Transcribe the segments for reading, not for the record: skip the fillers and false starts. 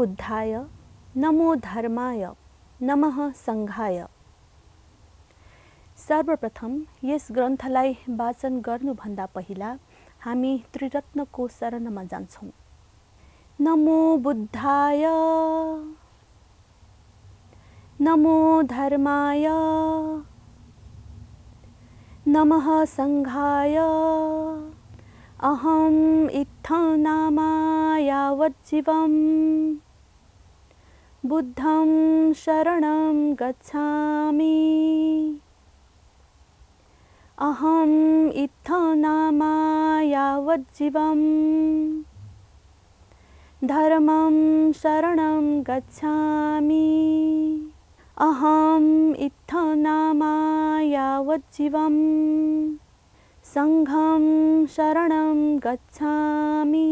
बुद्धाय, नमो धर्माय, नमः सङ्घाय। सर्वप्रथम यस ग्रन्थलाई वाचन गर्नुभन्दा पहिला हामी त्रिरत्नको शरणमा जान्छौँ। नमो बुद्धाय, नमो धर्माय, नमः सङ्घाय। अहम् इत्थनामा यावज्जीवम् बुद्धं शरणं गच्छामि। अहम् इत्थनामा यावज्जीवम् धर्मं शरणं गच्छामि। अहम् इत्थनामा यावज्जीवम् संघं शरणं गच्छामि।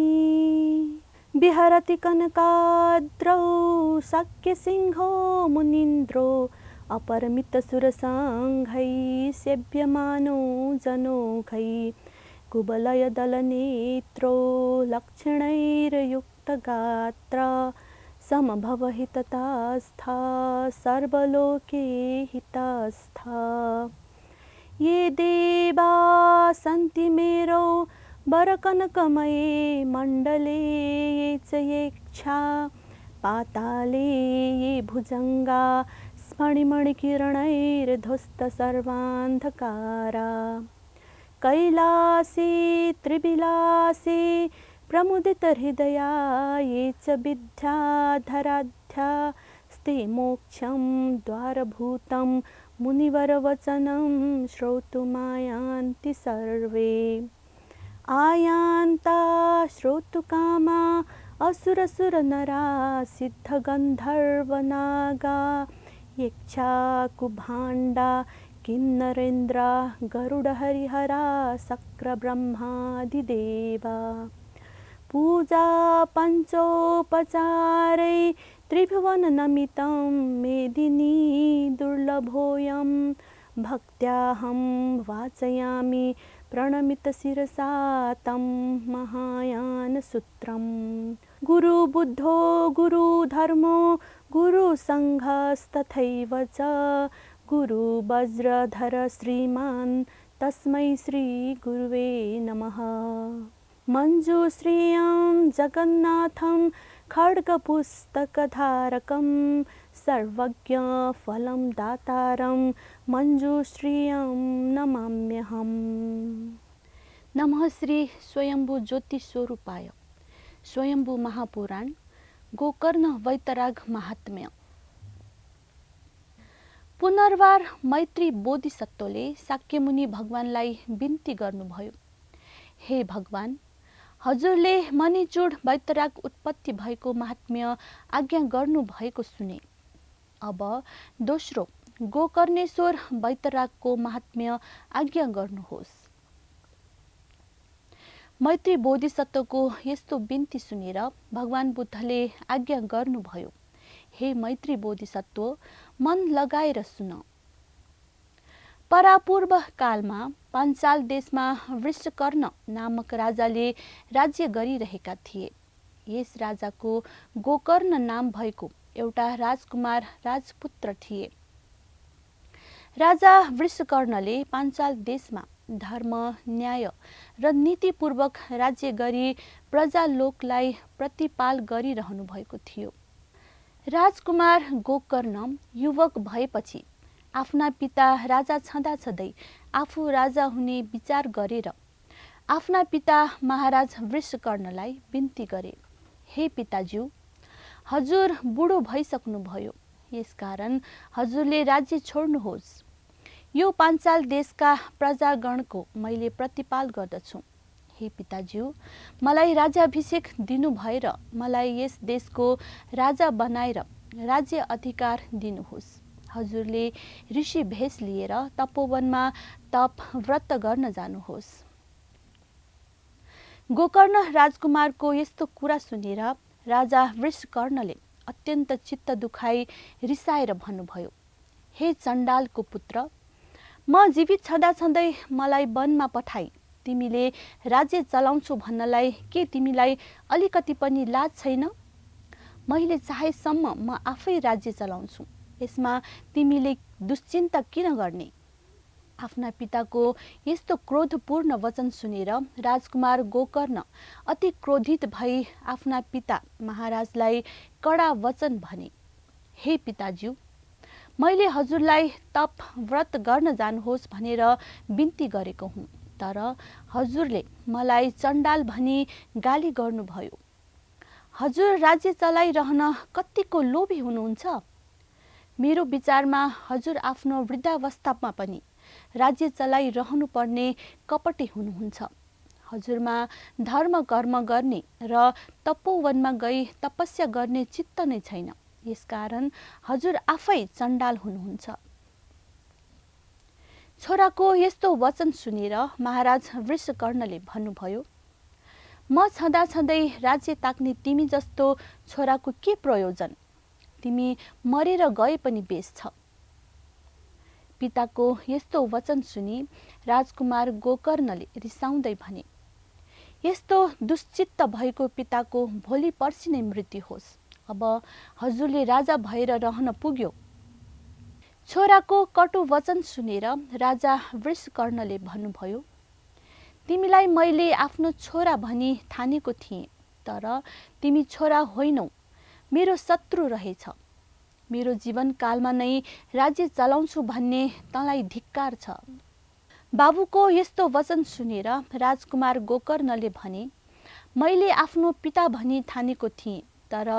विहरति कनकाद्रौ शाक्यसिंहो मुनीन्द्रो अपरमितसुरसङ्घैः सेव्यमानो जनौघैः कुवलयदलनेत्रो लक्षणैर्युक्तगात्र समभवहितस्थः सर्वलोके हितस्थः। ये देवा सन्ति मेरो वरकनकमये मण्डले ये च येक्षा पाताले ये भुजङ्गा स्फणिमणिकिरणैर्धुस्त सर्वान्धकारा। कैलासे त्रिविलासे प्रमुदितहृदया ये च विद्याधराध्या स्ते मोक्षं द्वारभूतं मुनिवरवचनं श्रोतुमायान्ति सर्वे। आयान्ता श्रोतुकामा असुरसुरनरा सिद्धगन्धर्वनागा यक्षाकुभाण्डा किन्नरेन्द्रा गरुडहरिहरा शक्रब्रह्मादिदेवा। पूजा पञ्चोपचारै त्रिभुवननमितं मेदिनी दुर्लभोऽयं भक्त्याहं वाचयामि प्रणमितशिरसा तं महायानसूत्रम्। गुरुबुद्धो गुरुधर्मो गुरुसङ्घस्तथैव च गुरुवज्रधर श्रीमान् तस्मै श्रीगुरुवे नमः। मञ्जुश्रियं जगन्नाथं खड्गपुस्तकधारकं सर्वज्ञफलं दातारं मञ्जुश्रियं नमाम्यहम्। नमः श्री स्वयंभू ज्योतिस्वरूपाय। स्वयंभू महापुराण गोकर्ण वैतराग महात्म्य। पुनर्वार मैत्री बोधिसत्वले शाक्यमुनि भगवानलाई बिन्ती गर्नुभयो, हे भगवान, हजुरले मणिचूड वैतराग उत्पत्ति भएको महात्म्य आज्ञा गर्नु भएको सुने। अब दोस्रो गोकर्णेश्वर वैतरागको महात्म्य आज्ञा गर्नुहोस्। मैत्री बोधिसत्वको यस्तो बिन्ती सुनेर भगवान बुद्धले आज्ञा गर्नुभयो, हे मैत्री बोधिसत्व, मन लगाएर सुन। परापूर्व कालमा पाञ्चाल देशमा वृषकर्ण नामक राजाले राज्य गरिरहेका थिए। यस राजाको गोकर्ण नाम भएको एउटा राजकुमार राजपुत्र थिए। राजा वृषकर्णले पाञ्चाल देशमा धर्म, न्याय र नीतिपूर्वक राज्य गरी प्रजालोकलाई प्रतिपाल गरिरहनु भएको थियो। राजकुमार गोकर्ण युवक भएपछि आफ्ना पिता राजा छँदाछँदै आफू राजा हुने विचार गरेर आफ्ना पिता महाराज वृषकर्णलाई बिन्ती गरे, हे पिताज्यू, हजुर बुढो भइसक्नुभयो, यसकारण हजुरले राज्य छोड्नुहोस्। यो पाञ्चाल देशका प्रजागणको मैले प्रतिपाल गर्दछु। हे पिताज्यू, मलाई राज्याभिषेक दिनु भएर मलाई यस देशको राजा बनाएर राज्य अधिकार दिनुहोस्। हजुरले ऋषि भेष लिएर तपोवनमा तप व्रत गर्न जानुहोस्। गोकर्ण राजकुमारको यस्तो कुरा सुनेर राजा वृषकर्णले अत्यन्त चित्त दुखाई रिसाएर भन्नुभयो, हे चण्डालको पुत्र, म जीवित छँदाछँदै मलाई वनमा पठाई तिमीले राज्य चलाउँछु भन्नलाई के तिमीलाई अलिकति पनि लाज छैन? मैले चाहेसम्म म आफै राज्य चलाउँछु, यसमा तिमीले दुश्चिन्ता किन गर्ने? आफ्ना पिताको यस्तो क्रोधपूर्ण वचन सुनेर राजकुमार गोकर्ण अति क्रोधित भई आफ्ना पिता महाराजलाई कडा वचन भने, हे पिताज्यू, मैले हजुरलाई तप व्रत गर्न जानुहोस् भनेर बिन्ती गरेको हुँ, तर हजुरले मलाई चण्डाल भनी गाली गर्नुभयो। हजुर राज्य चलाइरहन कत्तिको लोभी हुनुहुन्छ। मेरो विचारमा हजुर आफ्नो वृद्धावस्थामा पनि राज्य चलाइरहनु पर्ने कपटी हुनुहुन्छ। हजुरमा धर्म कर्म गर्ने र तपोवनमा गई तपस्या गर्ने चित्त नै छैन, यसकारण हजुर आफै चण्डाल हुनुहुन्छ। छोराको यस्तो वचन सुनेर महाराज वृषकर्णले भन्नुभयो, म छँदा छँदै राज्य ताक्ने तिमी जस्तो छोराको के प्रयोजन? तिमी मरेर गए पनि बेस छ। पिताको यस्तो वचन सुनि राजकुमार गोकर्णले रिसाउँदै भने, यस्तो दुश्चित्त भएको पिताको भोलि पर्सि नै मृत्यु होस्। अब हजुरले राजा भएर रहन पुग्यो। छोराको कटु वचन सुनेर राजा वृषकर्णले भन्नुभयो, तिमीलाई मैले आफ्नो छोरा भनी ठानेको थिएँ, तर तिमी छोरा होइनौ, मेरो शत्रु रहेछ। मेरो जीवनकालमा नै राज्य चलाउँछु भन्ने तँलाई धिक्कार छ। बाबुको यस्तो वचन सुनेर राजकुमार गोकर्णले भने, मैले आफ्नो पिता भनी ठानेको थिएँ, तर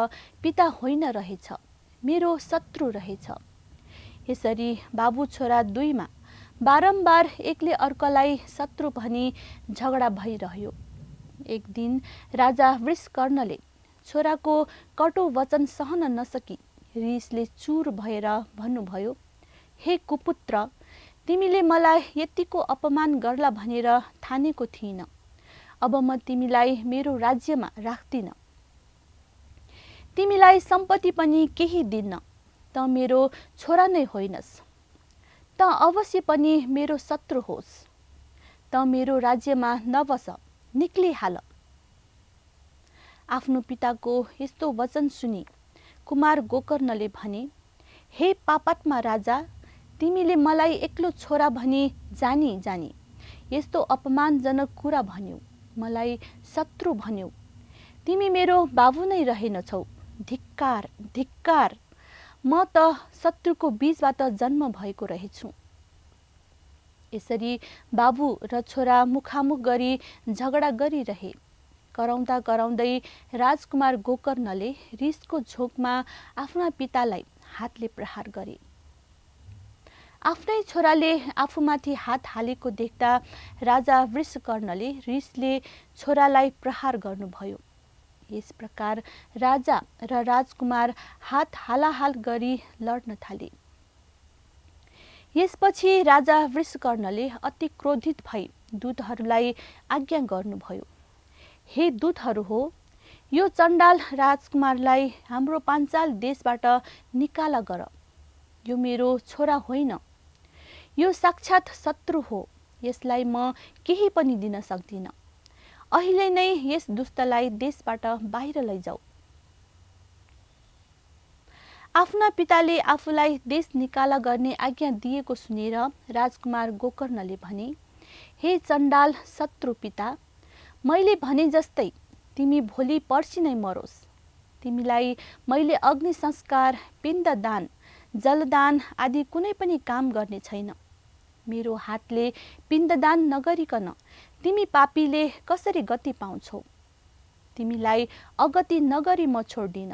पिता होइन रहेछ, मेरो शत्रु रहेछ। यसरी बाबु छोरा दुईमा बारम्बार एकले अर्कालाई शत्रु भनी झगडा भइरह्यो। एक दिन राजा वृषकर्णले छोराको कटु वचन सहन नसकी रिसले चुर भएर भन्नुभयो, हे कुपुत्र, तिमीले मलाई यतिको अपमान गर्ला भनेर ठानेको थिइनँ। अब म तिमीलाई मेरो राज्यमा राख्दिन। तिमीलाई सम्पत्ति पनि केही दिन्न। त मेरो छोरा नै होइनस्। त अवश्य पनि मेरो शत्रु होस्। त मेरो राज्यमा नबस, निक्लिहाल। आफ्नो पिताको यस्तो वचन सुनि कुमार गोकर्णले भने, हे पापात्मा राजा, तिमीले मलाई एक्लो छोरा भनी जानी जानी यस्तो अपमानजनक कुरा भन्यौ, मलाई शत्रु भन्यौ। तिमी मेरो बाबु नै रहेनछौ। धिक्कार, धिक्कार। म त शत्रुको बीचबाट जन्म भएको रहेछु। यसरी बाबु र छोरा मुखामुख गरी झगडा गरिरहे। कराउँदा कराउँदै राजकुमार गोकर्णले रिसको झोकमा आफ्ना पितालाई हातले प्रहार गरे। आफ्नै छोराले आफूमाथि हात हालेको देख्दा राजा वृषकर्णले रिसले छोरालाई प्रहार गर्नुभयो। यस प्रकार राजा र राजकुमार हात हालाहाल गरी लड्न थाले। यसपछि राजा वृषकर्णले अति क्रोधित भई दूतहरूलाई आज्ञा गर्नुभयो, हे दूतहरू हो, यो चण्डाल राजकुमारलाई हाम्रो पाञ्चाल देशबाट निकाला गर। यो मेरो छोरा होइन, यो साक्षात शत्रु हो। यसलाई म केही पनि दिन सक्दिन। अहिले नै यस दुष्टलाई देशबाट बाहिर लैजाऊ। आफ्ना पिताले आफूलाई देश निकाला गर्ने आज्ञा दिएको सुनेर राजकुमार गोकर्णले भने, हे चण्डाल शत्रु पिता, मैले भने जस्तै तिमी भोलि पर्सि नै मरोस्। तिमीलाई मैले अग्नि संस्कार, पिण्डदान, जलदान आदि कुनै पनि काम गर्ने छैन। मेरो हातले पिण्डदान नगरिकन तिमी पापीले कसरी गति पाउँछौ? तिमीलाई अगति नगरी म छोड्दिन।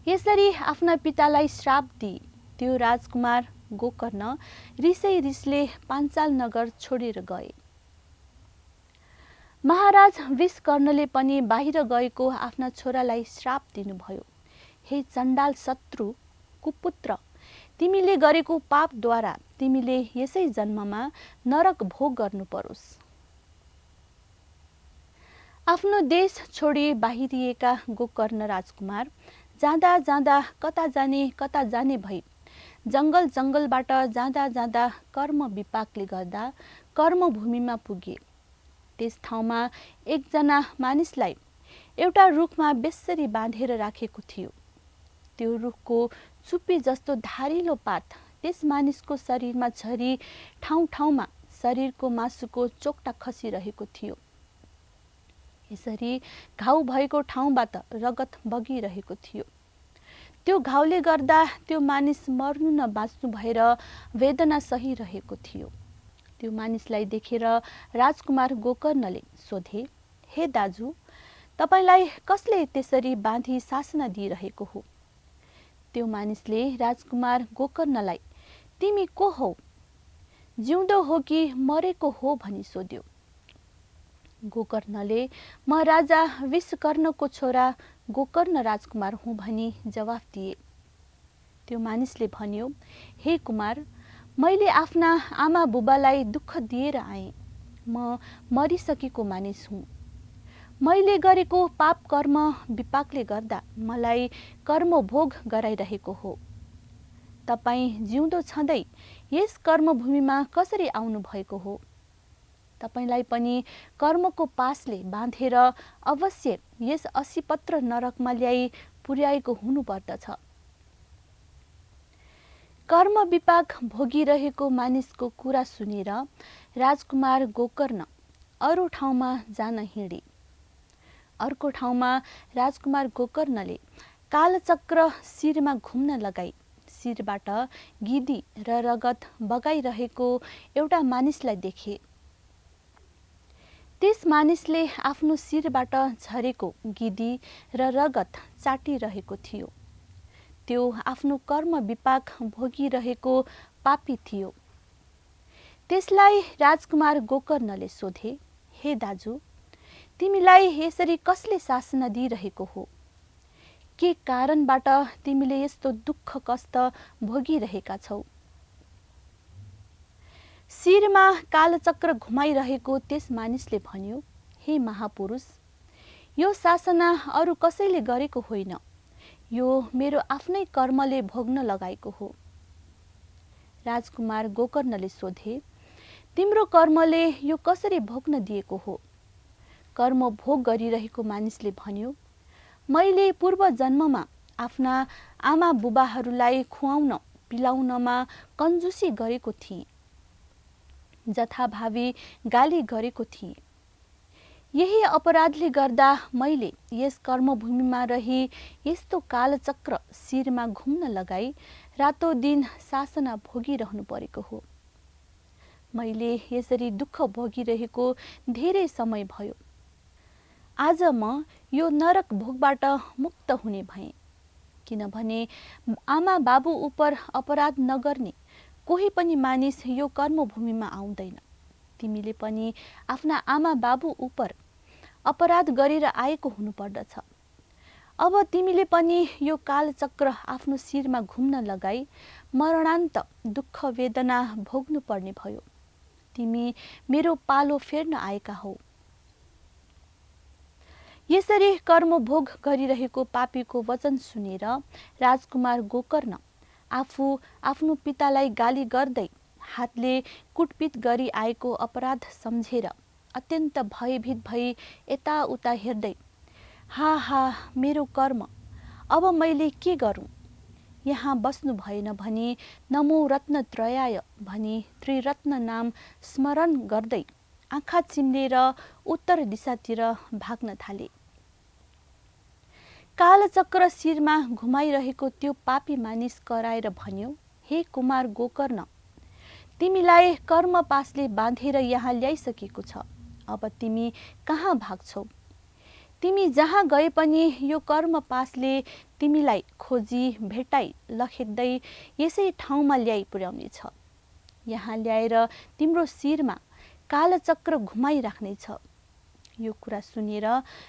यसरी आफ्ना पितालाई श्राप दिई त्यो राजकुमार गोकर्ण रिसै रिसले पाञ्चाल नगर छोडेर गए। महाराज वृषकर्णले पनि बाहिर गएको आफ्ना छोरालाई श्राप दिनुभयो, हे चण्डाल शत्रु कुपुत्र, तिमीले गरेको पापद्वारा तिमीले यसै जन्ममा नरक भोग गर्नु परोस्। आफ्नो देश छोडी बाहिरिएका गोकर्ण राजकुमार जाँदा जाँदा कता जाने भई जङ्गल जङ्गलबाट जाँदा जाँदा कर्म विपाकले गर्दा कर्मभूमिमा पुगे। त्यस ठाउँमा एकजना मानिसलाई एउटा रुखमा बेस्सरी बाँधेर राखेको थियो। त्यो रुखको चुप्पी जस्तो धारिलो पात त्यस मानिसको शरीरमा झरी ठाउँ ठाउँमा शरीरको मासुको चोक्टा खसिरहेको थियो। यसरी घाउ भएको ठाउँबाट रगत बगिरहेको थियो। त्यो घाउले गर्दा त्यो मानिस मर्नु न बाँच्नु भएर वेदना सहिरहेको थियो। त्यो मानिसलाई देखेर राजकुमार गोकर्णले सोधे, हे दाजु, तपाईलाई कसले त्यसरी बाँधी शासना दिइरहेको हो? त्यो मानिसले राजकुमार गोकर्णलाई, तिमी को हौ, जिउँदो हो कि मरेको हो भनी सोध्यो। गोकर्णले, म राजा विषकर्णको छोरा गोकर्ण राजकुमार हुँ भनी जवाफ दिए। त्यो मानिसले भन्यो, हे कुमार, मैले आफ्ना आमा बुबालाई दुःख दिएर आएँ। म मरिसकेको मानिस हुँ। मैले गरेको पाप कर्म विपाकले गर्दा मलाई कर्मभोग गराइरहेको हो। तपाईँ जिउँदो छँदै यस कर्मभूमिमा कसरी आउनु भएको हो? तपाईलाई पनि कर्मको पासले बाँधेर अवश्य यस 80 पत्र नरकमा ल्याई पुर्याएको हुनुपर्दछ। कर्म विपाक भोगिरहेको मानिसको कुरा सुनेर राजकुमार गोकर्ण अरू ठाउँमा जान हिँडे। अर्को ठाउँमा राजकुमार गोकर्णले कालचक्र शिरमा घुम्न लगाई शिरबाट गिदी र रगत बगाइरहेको एउटा मानिसलाई देखे। त्यस मानिसले आफ्नो शिरबाट झरेको गिदी र रगत चाटिरहेको थियो। त्यो आफ्नो कर्म विपाक भोगिरहेको पापी थियो। त्यसलाई राजकुमार गोकर्णले सोधे, हे दाजु, तिमीलाई यसरी कसले शासना दिइरहेको हो? के कारणबाट तिमीले यस्तो दुःख कष्ट भोगिरहेका छौ? शिरमा कालचक्र घुमाइरहेको त्यस मानिसले भन्यो, हे महापुरुष, यो शासना अरू कसैले गरेको होइन। यो मेरो आफ्नै कर्मले भोग्न लगाएको हो। राजकुमार गोकर्णले सोधे, तिम्रो कर्मले यो कसरी भोग्न दिएको हो? कर्म भोग गरिरहेको मानिसले भन्यो, मैले पूर्व जन्ममा आफ्ना आमा बुबाहरूलाई खुवाउन पिलाउनमा कन्जुसी गरेको थिएँ। जथाभावी गाली गरेको थिएँ। यही अपराधले गर्दा मैले यस कर्मभूमिमा रही यस्तो कालचक्र शिरमा घुम्न लगाई रातो दिन शासना भोगिरहनु परेको हो। मैले यसरी दुःख भोगिरहेको धेरै समय भयो। आज म यो नरक भोगबाट मुक्त हुने भएँ, किनभने आमा बाबु उपर अपराध नगर्ने कोही पनि मानिस यो कर्मभूमिमा आउँदैन। तिमीले पनि आफ्ना आमा बाबु उपर अपराध गरेर आएको हुनुपर्दछ। अब तिमीले पनि यो कालचक्र आफ्नो शिरमा घुम्न लगाई मरणान्त दुःख वेदना भोग्नु पर्ने भयो। तिमी मेरो पालो फेर्न आएका हौ। यसरी कर्मभोग गरिरहेको पापीको वचन सुनेर राजकुमार गोकर्ण आफू आफ्नो पितालाई गाली गर्दै हातले कुटपिट गरी आएको अपराध सम्झेर अत्यन्त भयभीत भई यताउता हेर्दै, हा हा मेरो कर्म, अब मैले के गरूँ? यहाँ बस्नु भएन भनी नमो रत्न त्रयाय भनी त्रिरत्न नाम स्मरण गर्दै आँखा चिम्लेर उत्तर दिशातिर भाग्न थाले। कालचक्र शिरमा घुमाइरहेको त्यो पापी मानिस कराएर भन्यो, हे कुमार गोकर्ण, तिमीलाई कर्म पासले बाँधेर यहाँ ल्याइसकेको छ। अब तिमी कहाँ भाग्छौ? तिमी जहाँ गए पनि यो कर्म पासले तिमीलाई खोजी भेटाई लखेट्दै यसै ठाउँमा ल्याइ पुर्याउनेछ। यहाँ ल्याएर तिम्रो शिरमा कालचक्र घुमाइराख्नेछ। यो कुरा सुनेर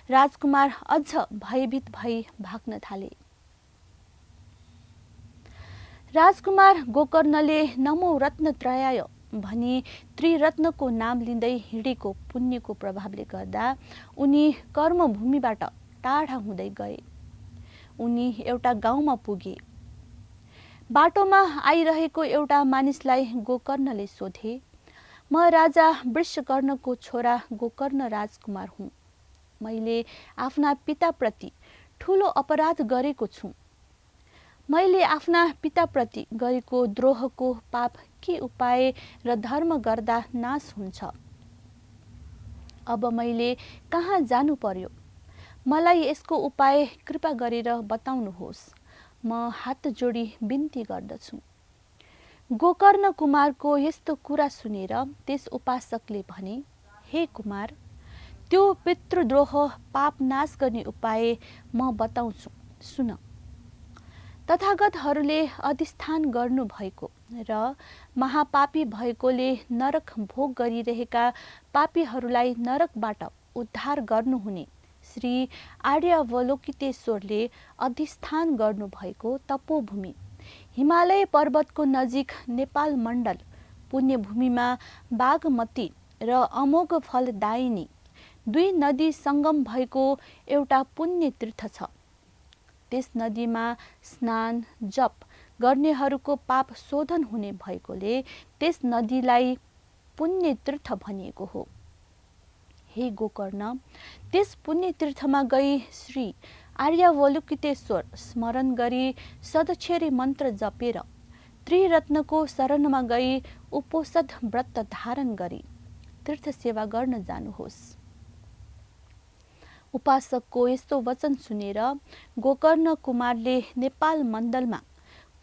राजकुमार अझ भयभीत भई भाग्न थाले। राजकुमार गोकर्णले नमो रत्न त्रयाय भनी त्रिरत्नको नाम लिँदै हिँडेको पुण्यको प्रभावले गर्दा उनी कर्मभूमिबाट टाढा हुँदै गए। उनी एउटा गाउँमा पुगे। बाटोमा आइरहेको एउटा मानिसलाई गोकर्णले सोधे, म राजा वृषकर्णको छोरा गोकर्ण राजकुमार हुँ। मैले आफ्ना पिताप्रति ठूलो अपराध गरेको छु। मैले आफ्ना पिताप्रति गरेको द्रोहको पाप के उपाय र धर्म गर्दा नाश हुन्छ? अब मैले कहाँ जानु पर्यो? मलाई यसको उपाय कृपा गरेर बताउनुहोस्। म हात जोडी बिन्ती गर्दछु। गोकर्ण कुमारको यस्तो कुरा सुनेर त्यस उपासकले भने, हे कुमार, त्यो पितृद्रोह पाप नाश गर्ने उपाय म बताउँछु, सुन। तथागतहरूले अधिष्ठान गर्नु भएको र महापापी भएकोले नरक भोग गरिरहेका पापीहरूलाई नरकबाट उद्धार गर्नुहुने श्री आर्यावलोकितेश्वरले अधिष्ठान गर्नु भएको तपोभूमि हिमालय पर्वतको नजिक नेपाल मण्डल पुण्यभूमिमा बागमती र अमोघ फलदायिनी दुई नदी सङ्गम भएको एउटा पुण्य तीर्थ छ। त्यस नदीमा स्नान जप गर्नेहरूको पाप शोधन हुने भएकोले त्यस नदीलाई पुण्य तीर्थ भनिएको हो। हे गोकर्ण, त्यस पुण्य तीर्थमा गई श्री आर्यावलोकितेश्वर स्मरण गरी सदक्षरी मन्त्र जपेर त्रिरत्नको शरणमा गई उपोषद व्रत धारण गरी तीर्थ सेवा गर्न जानुहोस्। उपासकको यस्तो वचन सुनेर गोकर्ण कुमारले नेपाल मण्डलमा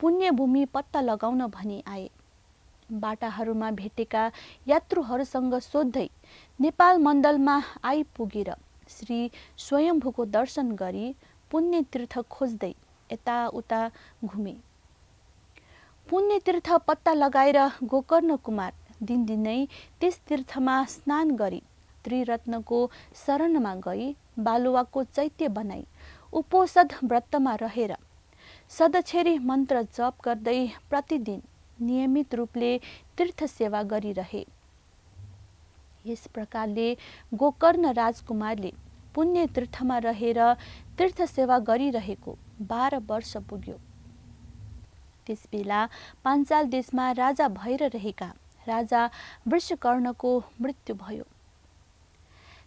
पुण्यभूमि पत्ता लगाउन भनी आए। बाटाहरूमा भेटेका यात्रुहरूसँग सोध्दै नेपाल मण्डलमा आइपुगेर श्री स्वयम्भूको दर्शन गरी पुण्य तीर्थ खोज्दै यताउता घुमे। पुण्य तीर्थ पत्ता लगाएर गोकर्ण कुमार दिनदिनै त्यस तीर्थमा स्नान गरी त्रिरत्नको शरणमा गई बालुवाको चैत्य बनाई उपोषद व्रतमा रहेर सदक्षरी मन्त्र जप गर्दै प्रतिदिन नियमित रूपले तीर्थ सेवा गरिरहे। यस प्रकारले गोकर्ण राजकुमारले पुण्य तीर्थमा रहेर तीर्थ सेवा गरिरहेको 12 वर्ष पुग्यो। त्यसबेला पाञ्चाल देशमा राजा भएर रहेका राजा वृषकर्णको मृत्यु भयो।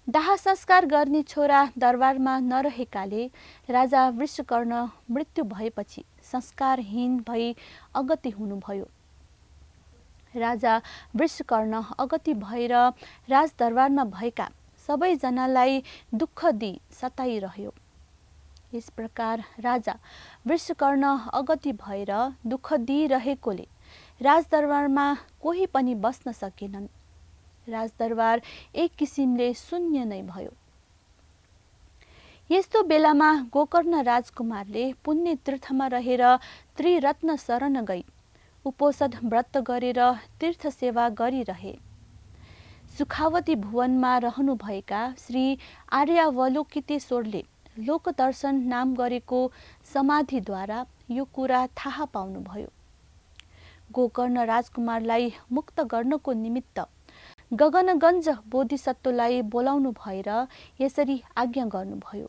दाह संस्कार गर्ने छोरा दरबारमा नरहेकाले राजा वृषकर्ण मृत्यु भएपछि संस्कारहीन भई अगति हुनुभयो। राजा वृषकर्ण अगति भएर राजदरबारमा भएका सबैजनालाई दुःख दिई सताइरह्यो। यस प्रकार राजा वृषकर्ण अगति भएर दुःख दिइरहेकोले राजदरबारमा कोही पनि बस्न सकेनन्। राजदरबार एक किसिमले शून्य नै भयो। यस्तो बेलामा गोकर्ण राजकुमारले पुण्य तीर्थमा रहेर त्रिरत्न शरण गई उपोषद व्रत गरेर तीर्थ सेवा गरिरहे। सुखावती भुवनमा रहनुभएका श्री आर्यावलोकितेश्वरले लोकदर्शन नाम गरेको समाधिद्वारा यो कुरा थाहा पाउनुभयो। गोकर्ण राजकुमारलाई मुक्त गर्नको निमित्त गगनगञ्ज बोधिसत्वलाई बोलाउनु भएर यसरी आज्ञा गर्नुभयो।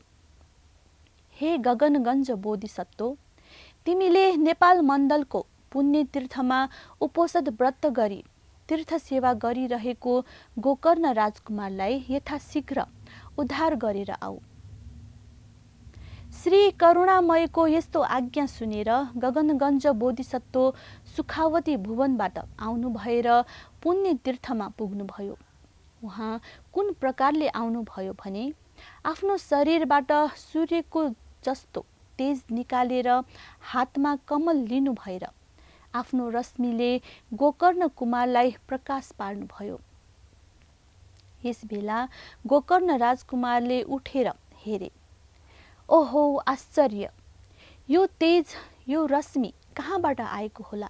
हे गगनगञ्ज बोधिसत्व, तिमीले नेपाल मण्डलको पुण्य तीर्थमा उपोषद व्रत गरी तीर्थ सेवा गरिरहेको गोकर्ण राजकुमारलाई यथाशीघ्र उद्धार गरेर आऊ। श्री करुणामयको यस्तो आज्ञा सुनेर गगनगञ्ज बोधिसत्व सुखावती भुवनबाट आउनु भएर पुण्य तीर्थमा पुग्नुभयो। उहाँ कुन प्रकारले आउनुभयो भने आफ्नो शरीरबाट सूर्यको जस्तो तेज निकालेर हातमा कमल लिनु भएर आफ्नो रश्मिले गोकर्ण कुमारलाई प्रकाश पार्नुभयो। यस बेला गोकर्ण राजकुमारले उठेर हेरे। ओहो आश्चर्य! यो तेज, यो रश्मि कहाँबाट आएको होला?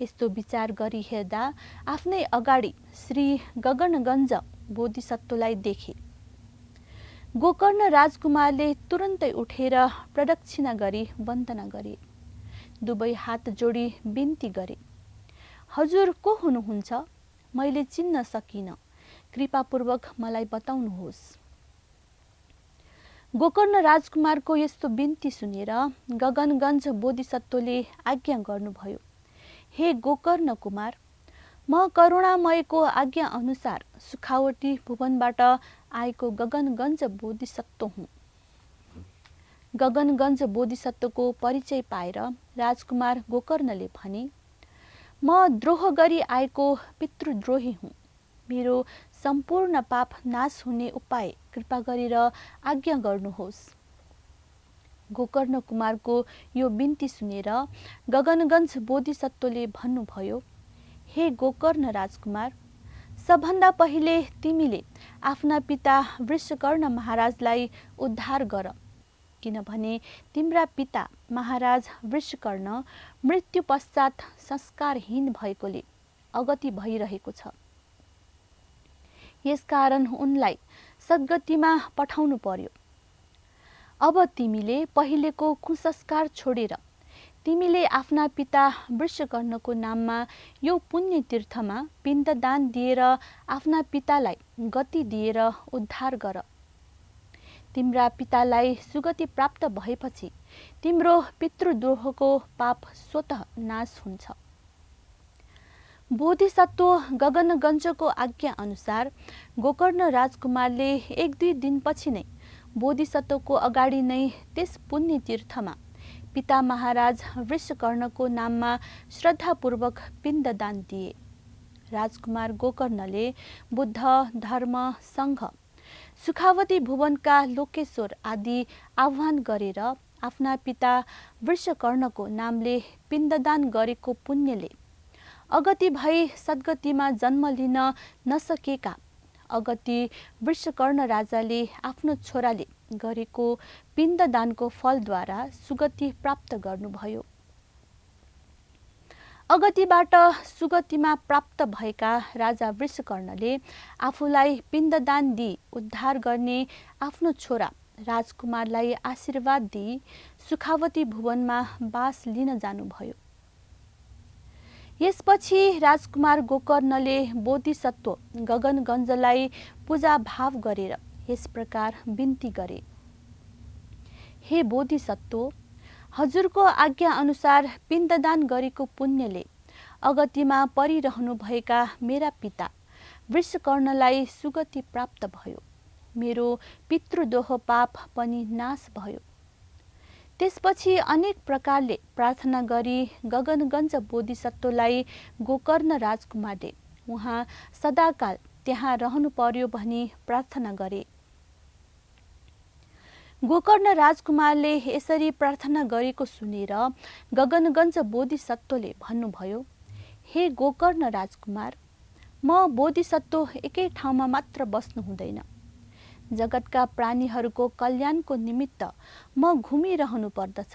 यस्तो विचार गरी हेर्दा आफ्नै अगाडि श्री गगनगञ्ज बोधिसत्वलाई देखे। गोकर्ण राजकुमारले तुरन्तै उठेर प्रदक्षिणा गरी वन्दना गरे। दुवै हात जोडी बिन्ती गरे, हजुर को हुनुहुन्छ? मैले चिन्न सकिन, कृपापूर्वक मलाई बताउनुहोस्। गोकर्ण राजकुमारको यस्तो बिन्ती सुनेर गगनगञ्ज बोधिसत्वले आज्ञा गर्नुभयो। हे गोकर्ण कुमार, म करुणामयको आज्ञा अनुसार सुखावटी भुवनबाट आएको गगनगञ्ज बोधिसत्व हुँ। गगनगञ्ज बोधिसत्वको परिचय पाएर राजकुमार गोकर्णले भने, म द्रोह गरी आएको पितृद्रोही हुँ। मेरो सम्पूर्ण पाप नाश हुने उपाय कृपा गरेर आज्ञा गर्नुहोस्। गोकर्ण कुमारको यो बिन्ती सुनेर गगनगञ्ज बोधिसत्वले भन्नुभयो, हे गोकर्ण राजकुमार, सबभन्दा पहिले तिमीले आफ्ना पिता वृषकर्ण महाराजलाई उद्धार गर, किनभने तिम्रा पिता महाराज वृषकर्ण मृत्यु पश्चात संस्कारहीन भएकोले अगति भइरहेको छ। यसकारण उनलाई सद्गतिमा पठाउनु पर्यो। अब तिमीले पहिलेको कुसंस्कार छोडेर तिमीले आफ्ना पिता वृषकर्णको नाममा यो पुण्य तीर्थमा पिण्डदान दिएर आफ्ना पितालाई गति दिएर उद्धार गर। तिम्रा पितालाई सुगति प्राप्त भएपछि तिम्रो पितृद्रोहको पाप स्वतः नाश हुन्छ। बोधिसत्व गगनगञ्जको आज्ञा अनुसार गोकर्ण राजकुमारले 1-2 दिनपछि नै बोधिसत्वको अगाडि नै त्यस पुण्य तीर्थमा पिता महाराज वृषकर्णको नाममा श्रद्धापूर्वक पिण्डदान दिए। राजकुमार गोकर्णले बुद्ध, धर्म, सङ्घ, सुखावती भुवनका लोकेश्वर आदि आह्वान गरेर आफ्ना पिता वृषकर्णको नामले पिण्डदान गरेको पुण्यले अगति भई सद्गतिमा जन्म लिन नसकेका अगति वृषकर्ण राजाले आफ्नो छोराले गरेको पिण्डदानको फलद्वारा सुगति प्राप्त गर्नुभयो। अगतिबाट सुगतिमा प्राप्त भएका राजा वृषकर्णले आफूलाई पिण्डदान दिई उद्धार गर्ने आफ्नो छोरा राजकुमारलाई आशीर्वाद दिई सुखावती भुवनमा बास लिन जानुभयो। यसपछि राजकुमार गोकर्णले बोधिसत्व गगनगञ्जलाई पूजा भाव गरेर यस प्रकार बिन्ती गरे, हे बोधिसत्व, हजुरको आज्ञा अनुसार पिण्डदान गरेको पुण्यले अगतिमा परिरहनुभएका मेरा पिता वृषकर्णलाई सुगति प्राप्त भयो। मेरो पितृद्रोह पाप पनि नाश भयो। त्यसपछि अनेक प्रकारले प्रार्थना गरी गगनगञ्ज बोधिसत्वलाई गोकर्ण राजकुमारले उहाँ सदाकाल त्यहाँ रहनु पर्यो भनी प्रार्थना गरे। गोकर्ण राजकुमारले यसरी प्रार्थना गरेको सुनेर गगनगञ्ज बोधिसत्वले भन्नुभयो, हे गोकर्ण राजकुमार, म बोधिसत्व एकै ठाउँमा मात्र बस्नु हुँदैन। जगतका प्राणीहरूको कल्याणको निमित्त म घुमिरहनु पर्दछ।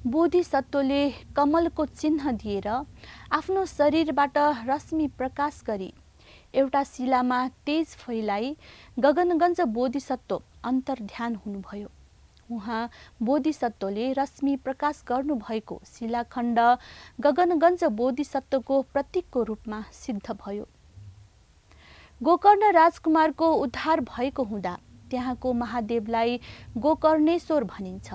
बोधिसत्वले कमलको चिन्ह दिएर आफ्नो शरीरबाट रश्मि प्रकाश गरी एउटा शिलामा तेज फैलाई गगनगञ्ज बोधिसत्व अन्तर्ध्यान हुनुभयो। उहाँ बोधिसत्वले रश्मि प्रकाश गर्नुभएको शिलाखण्ड गगनगञ्ज बोधिसत्वको प्रतीकको रूपमा सिद्ध भयो। गोकर्ण राजकुमारको उद्धार भएको हुँदा त्यहाँको महादेवलाई गोकर्णेश्वर भनिन्छ।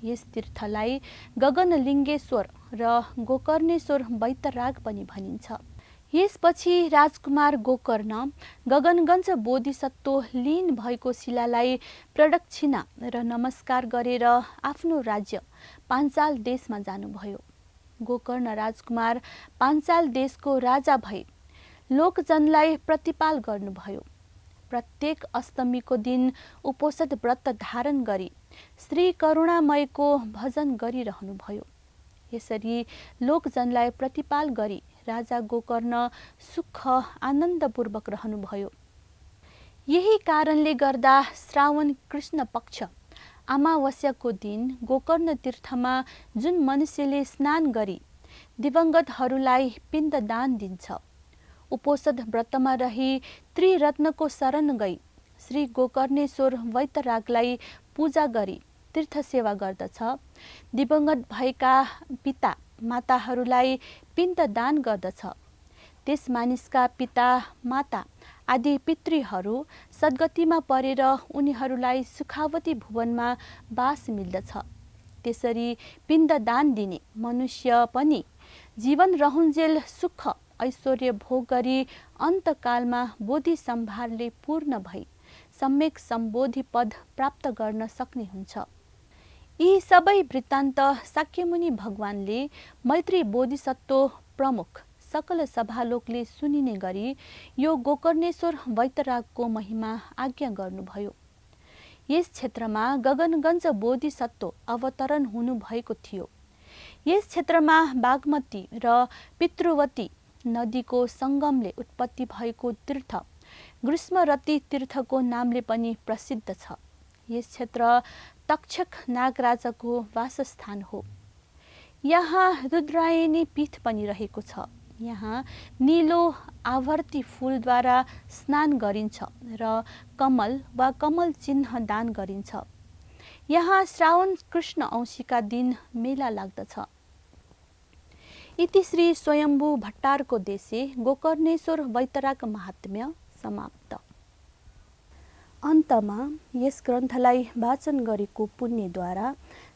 यस तीर्थलाई गगनलिङ्गेश्वर र गोकर्णेश्वर बैतराग पनि भनिन्छ। यसपछि राजकुमार गोकर्ण गगनगञ्ज बोधिसत्व लीन भएको शिलालाई प्रदक्षिणा र नमस्कार गरेर आफ्नो राज्य पाञ्चाल देशमा जानुभयो। गोकर्ण राजकुमार पाञ्चाल देशको राजा भई लोकजनलाई प्रतिपाल गर्नुभयो। प्रत्येक अष्टमीको दिन उपोषद व्रत धारण गरी श्री करुणामयको भजन गरिरहनुभयो। यसरी लोकजनलाई प्रतिपाल गरी राजा गोकर्ण सुख आनन्दपूर्वक रहनुभयो। यही कारणले गर्दा श्रावण कृष्ण पक्ष अमावस्याको दिन गोकर्ण तीर्थमा जुन मनुष्यले स्नान गरी दिवंगतहरूलाई पिण्डदान दिन्छ, उपोषद व्रतमा रही त्रिरत्नको शरण गई श्री गोकर्णेश्वर वैतरागलाई पूजा गरी तीर्थ सेवा गर्दछ, दिवंगत भएका पिता माताहरूलाई पिण्डदान गर्दछ, त्यस मानिसका पिता माता आदि पितृहरू सद्गतिमा परेर उनीहरूलाई सुखावती भुवनमा बास मिल्दछ। त्यसरी पिण्डदान दिने मनुष्य पनि जीवन रहुन्जेल सुख ऐश्वर्य भोग गरी अन्तकालमा बोधि सम्भारले पूर्ण भई सम्यक सम्बोधि पद प्राप्त गर्न सक्ने हुन्छ। यी सबै वृत्तान्त शाक्यमुनि भगवानले मैत्री बोधिसत्व प्रमुख सकल सभालोकले सुनिने गरी यो गोकर्णेश्वर वैतरागको महिमा आज्ञा गर्नुभयो। यस क्षेत्रमा गगनगञ्ज बोधिसत्व अवतरण हुनुभएको थियो। यस क्षेत्रमा बागमती र पितृवती नदीको सङ्गमले उत्पत्ति भएको तीर्थ ग्रीष्मरती तीर्थको नामले पनि प्रसिद्ध छ। यस क्षेत्र तक्षक नागराजाको वासस्थान हो। यहाँ रुद्रायणी पीठ पनि रहेको छ। यहाँ नीलो आवर्ती फूलद्वारा स्नान गरिन्छ र कमल वा कमल चिन्ह दान गरिन्छ। यहाँ श्रावण कृष्ण औँसीका दिन मेला लाग्दछ। इति श्री स्वयम्भू भट्टारको देशे गोकर्णेश्वर वैतराग महात्म्य समाप्त। अन्तमा यस ग्रन्थलाई वाचन गरेको पुण्यद्वारा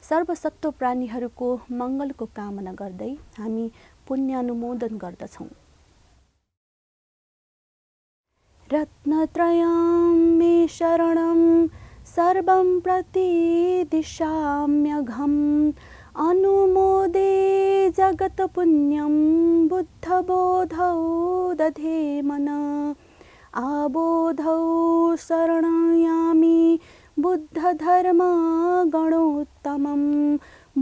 सर्वसत्व प्राणीहरूको मङ्गलको कामना गर्दै हामी पुण्यानुमोदन गर्दछौँ। रत्नत्रयं मे शरणं सर्वं प्रतिदिशाम्यघम् अनुमोदे जगत्पुण्यं बुद्धबोधौ दधे मन आबोधौ शरणयामि बुद्धधर्मगणोत्तमं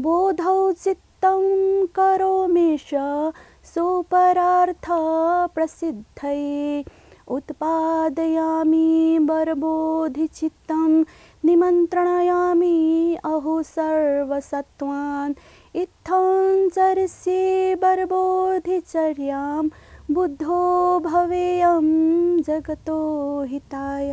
बोधौ चित्तं करोमीश सोपरार्थप्रसिद्धये उत्पादयामि वरबोधिचित्तं निमन्त्रणायामि अहो सर्वसत्त्वान् इत्थं चरिष्ये वरबोधिचर्यां बुद्धो भवेयं जगतो हिताय।